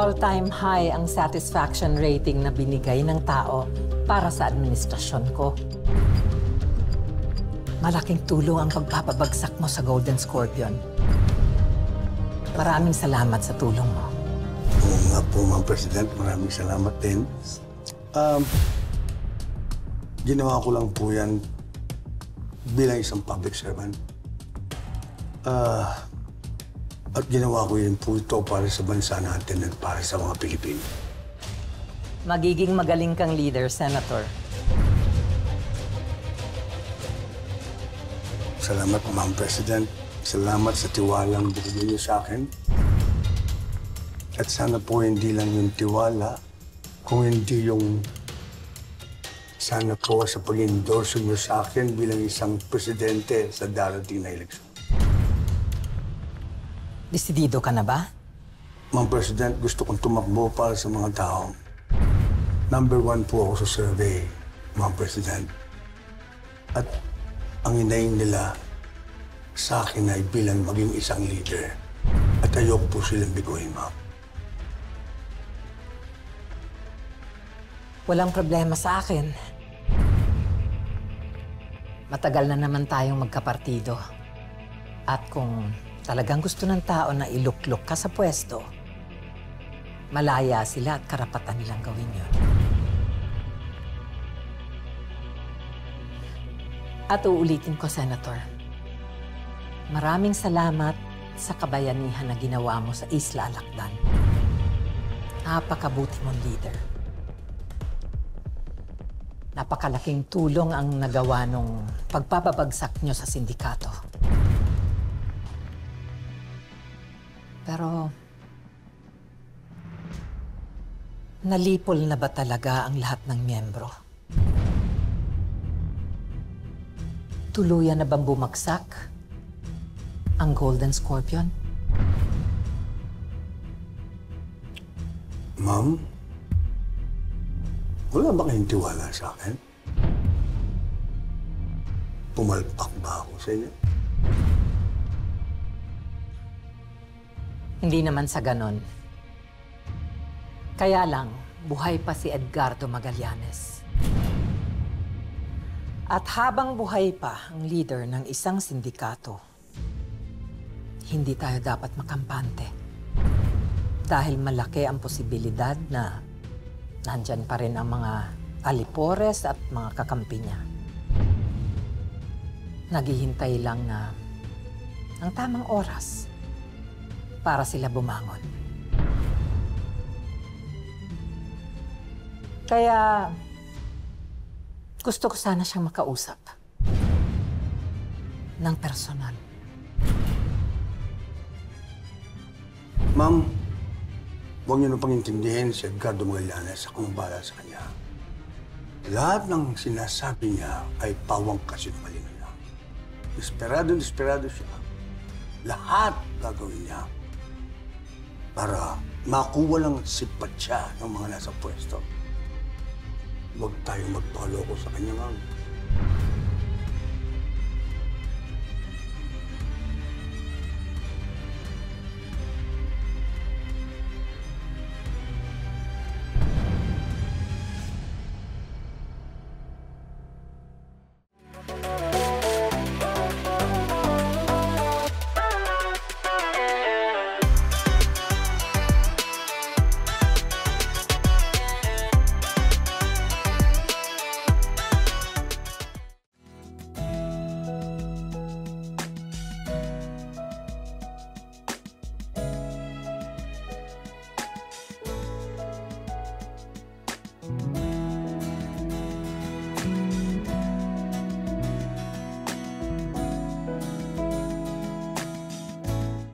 All-time high ang satisfaction rating na binigay ng tao para sa administrasyon ko. Malaking tulong ang pagpapabagsak mo sa Golden Scorpion. Maraming salamat sa tulong mo. Oo nga po, Ma'am President. Maraming salamat din. Ginawa ko lang po yan bilang isang public servant. At ginawa ko yun po ito para sa bansa natin at para sa mga Pilipino. Magiging magaling kang leader, Senator. Salamat, Ma'am President. Salamat sa tiwalang binigay niyo sa akin. At sana po hindi lang yung tiwala, kung hindi yung sana po sa pag-endorse niyo sa akin bilang isang presidente sa darating na eleksyon. Desidido ka na ba? Ma'am President, gusto kong tumakbo para sa mga tao. #1 po ako sa survey, Ma'am President. At ang hinaing nila sa akin ay bilang maging isang leader. At ayoko po silang biguhin, Ma'am. Walang problema sa akin. Matagal na naman tayong magkapartido. At kung talagang gusto ng tao na iluklok ka sa pwesto, malaya sila at karapatan nilang gawin yun. At uulitin ko, Senator, maraming salamat sa kabayanihan na ginawa mo sa Isla Alacdan. Napakabuti mong leader. Napakalaking tulong ang nagawa nung pagpapabagsak nyo sa sindikato. Pero, nalipol na ba talaga ang lahat ng miyembro? Tuluyan na bang bumagsak ang Golden Scorpion? Ma'am, wala ba kayong tiwala sa akin? Pumalpak ba ako sa inyo? Hindi naman sa ganon. Kaya lang, buhay pa si Edgardo Magallanes. At habang buhay pa ang leader ng isang sindikato, hindi tayo dapat makampante. Dahil malaki ang posibilidad na nandyan pa rin ang mga alipores at mga kakampi niya. Naghihintay lang na ang tamang oras para sila bumangon. Kaya gusto ko sana siyang makausap ng personal. Ma'am, huwag niyo na pangintindihin si Edgardo Magallanes. Ako nang bahala sa kanya. Lahat ng sinasabi niya ay pawang kasinungalingan lang. Desperado siya. Lahat gagawin niya para makuha lang sipat siya ng mga nasa pwesto. Huwag tayong magpakaloko sa kanya, ma'am.